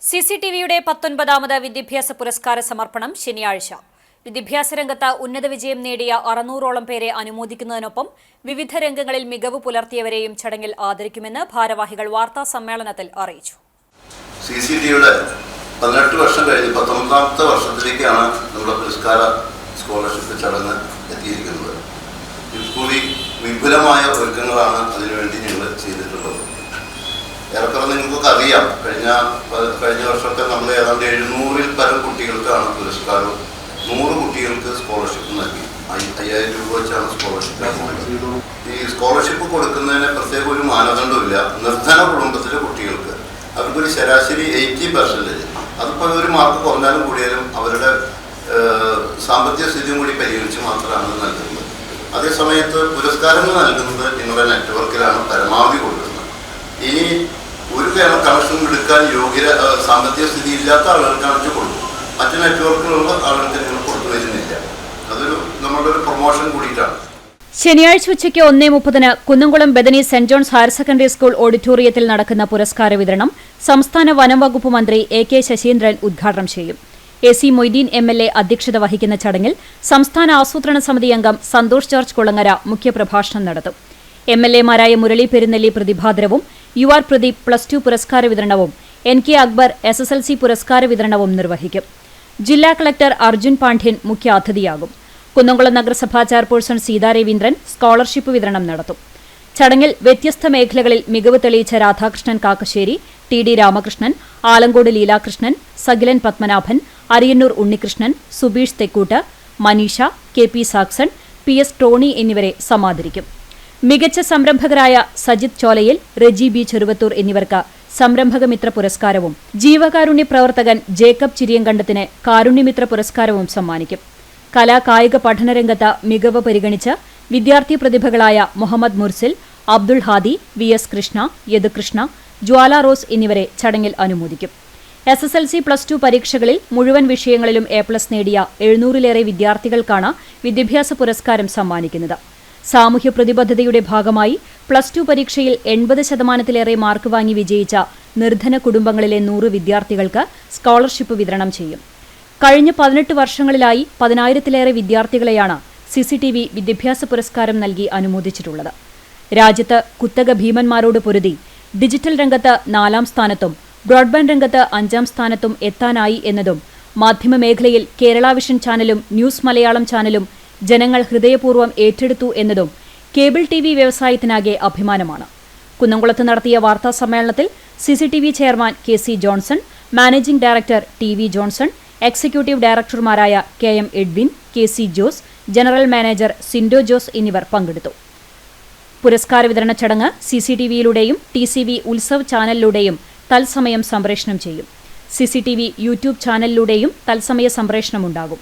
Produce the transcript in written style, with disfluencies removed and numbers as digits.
സിസിടിവിയുടെ 19ാമത് വിദ്യാഭ്യാസ പുരസ്കാര സമർപ്പണം ശനിയാഴ്ച. വിദ്യാഭ്യാസ രംഗത്ത് ഉന്നത വിജയം നേടിയ 600ഓളം പേരെ അനുമോദിക്കുന്നതിനൊപ്പം വിവിധ രംഗങ്ങളിൽ മികവ് പുലർത്തിയവരെയും ചടങ്ങിൽ ആദരിക്കുമെന്ന് ഭാരവാഹികൾ വാർത്താ സമ്മേളനത്തിൽ അറിയിച്ചു. സിസിടിവിയുടെ 18 വർഷം കഴിഞ്ഞ് 19ാമത്തെ വർഷത്തിലേക്കാണ് നമ്മുടെ പുരസ്കാര സ്കോളർഷിപ്പ് ചടങ്ങ് എത്തിയിരിക്കുന്നത്. ഇക്കുറി വിപുലമായ ഒരുക്കങ്ങളാണ് അതിനുവേണ്ടി ഞങ്ങൾ ചെയ്തിട്ടുള്ളത്. ഏറെക്കുറെ നിങ്ങൾക്കൊക്കെ അറിയാം, കഴിഞ്ഞ വർഷമൊക്കെ നമ്മൾ ഏതാണ്ട് 700-ൽ പരം കുട്ടികൾക്കാണ് പുരസ്കാരം. 100 കുട്ടികൾക്ക് സ്കോളർഷിപ്പ് നൽകി. 5000 രൂപ വെച്ചാണ് സ്കോളർഷിപ്പ്. ഈ സ്കോളർഷിപ്പ് കൊടുക്കുന്നതിന് പ്രത്യേക ഒരു മാനദണ്ഡമില്ല. നിർധന കുടുംബത്തിലെ കുട്ടികൾക്ക് അവർക്കൊരു ശരാശരി 80%, അതിപ്പോൾ ഒരു മാർക്ക് കുറഞ്ഞാലും കൂടിയാലും അവരുടെ സാമ്പത്തിക സ്ഥിതിയും കൂടി പരിഗണിച്ച് മാത്രമാണ് നൽകുന്നത്. അതേസമയത്ത് പുരസ്കാരങ്ങൾ നൽകുന്നത് നിങ്ങളുടെ നെറ്റ്വർക്കിലാണ് പരമാവധി കൊടുക്കുന്നത്. ഇനി ഒരു കണക്ഷൻ എടുക്കാൻ സാമ്പത്തിക സ്ഥിതി ഇല്ലാത്ത ആളുകൾക്കാണ് കൊടുക്കും. മറ്റു നെറ്റ്വർക്കിലുള്ള ആളുകൾക്ക് നിങ്ങൾ കൊടുത്തു വരുന്നില്ല. അതൊരു നമ്മളുടെ ഒരു പ്രൊമോഷൻ കൂടിയിട്ടാണ്. ശനിയാഴ്ച ഉച്ചയ്ക്ക് 1:30 Kunnamkulam Bethany saint John's higher secondary school ഓഡിറ്റോറിയത്തിൽ നടക്കുന്ന പുരസ്കാര വിതരണം സംസ്ഥാന വനം വകുപ്പ് മന്ത്രി AK ശശീന്ദ്രൻ ഉദ്ഘാടനം ചെയ്യും. AC മൊയ്തീൻ MLA അധ്യക്ഷത വഹിക്കുന്ന ചടങ്ങിൽ സംസ്ഥാന ആസൂത്രണ സമിതി അംഗം സന്തോഷ് ജോർജ് കുളങ്ങര മുഖ്യപ്രഭാഷണം നടത്തും. MLA-മാരായ മുരളി പെരുന്നെല്ലി പ്രതിഭാദരവും UR പ്രദീപ് +2 പുരസ്കാര വിതരണവും NK അക്ബർ SSLC പുരസ്കാര വിതരണവും നിർവഹിക്കും. ജില്ലാ കളക്ടർ അർജുൻ പാണ്ഡ്യൻ മുഖ്യാതിഥിയാകും. കുന്നംകുളം നഗരസഭാ ചെയർപേഴ്സൺ സീതാ രവീന്ദ്രൻ സ്കോളർഷിപ്പ് വിതരണം നടത്തും. ചടങ്ങിൽ വ്യത്യസ്ത മേഖലകളിൽ മികവ് തെളിയിച്ച Radhakrishnan Kakkassery, TD Ramakrishnan, Alankode Leelakrishnan, Sakilan Padmanabhan, Ariyannur Unnikrishnan, Subeesh Thekkoot, Maneesha, KP Saxon, PS Tony എന്നിവരെ സമാദരിക്കും. മികച്ച സംരംഭകരായ സജിത് ചോലയിൽ, റെജി B ചെറുവത്തൂർ എന്നിവർക്ക് സംരംഭകമിത്ര പുരസ്കാരവും ജീവകാരുണ്യ പ്രവർത്തകൻ ജേക്കബ് ചിരിയങ്കണ്ടത്തിന് കാരുണ്യമിത്ര പുരസ്കാരവും സമ്മാനിക്കും. കലാകായിക പഠനരംഗത്ത് മികവ് പരിഗണിച്ച് വിദ്യാർത്ഥി പ്രതിഭകളായ മുഹമ്മദ് മുർസിൽ, അബ്ദുൾ ഹാദി, VS കൃഷ്ണ, യദുകൃഷ്ണ, ജ്വാല റോസ് എന്നിവരെ ചടങ്ങിൽ അനുമോദിക്കും. SSLC +2 പരീക്ഷകളിൽ മുഴുവൻ വിഷയങ്ങളിലും A+ നേടിയ 700-ലേറെ വിദ്യാർത്ഥികൾക്കാണ് വിദ്യാഭ്യാസ പുരസ്കാരം സമ്മാനിക്കുന്നത്. സാമൂഹ്യ പ്രതിബദ്ധതയുടെ ഭാഗമായി +2 പരീക്ഷയിൽ 80%-ലേറെ മാർക്ക് വാങ്ങി വിജയിച്ച നിർധന കുടുംബങ്ങളിലെ 100 വിദ്യാർത്ഥികൾക്ക് സ്കോളർഷിപ്പ് വിതരണം ചെയ്യും. കഴിഞ്ഞ 18 വർഷങ്ങളിലായി 10,000-ലേറെ വിദ്യാർത്ഥികളെയാണ് CCTV വിദ്യാഭ്യാസ പുരസ്കാരം നൽകി അനുമോദിച്ചിട്ടുള്ളത്. രാജ്യത്ത് കുത്തക ഭീമന്മാരോട് പൊരുതി ഡിജിറ്റൽ രംഗത്ത് 4-ാം സ്ഥാനത്തും ബ്രോഡ്ബാൻഡ് രംഗത്ത് 5-ാം സ്ഥാനത്തും എത്താനായി എന്നതും മാധ്യമമേഖലയിൽ കേരള വിഷൻ ചാനലും ന്യൂസ് മലയാളം ചാനലും ജനങ്ങൾ ഹൃദയപൂർവ്വം ഏറ്റെടുത്തു എന്നതും കേബിൾ TV വ്യവസായത്തിനാകെ അഭിമാനമാണ്. കുന്നംകുളത്ത് നടത്തിയ വാർത്താ സമ്മേളനത്തിൽ CCTV chairman KC Johnson, managing director TV Johnson, executive ഡയറക്ടർമാരായ KM Edwin, KC Jose, general manager Sindo Jose എന്നിവർ പങ്കെടുത്തു. പുരസ്കാര വിതരണ ചടങ്ങ് CCTV-യിലൂടെയും TCV ഉത്സവ് ചാനലിലൂടെയും തത്സമയം സംപ്രേഷണം ചെയ്യും. CCTV യൂട്യൂബ് ചാനലിലൂടെയും തത്സമയ സംപ്രേഷണമുണ്ടാകും.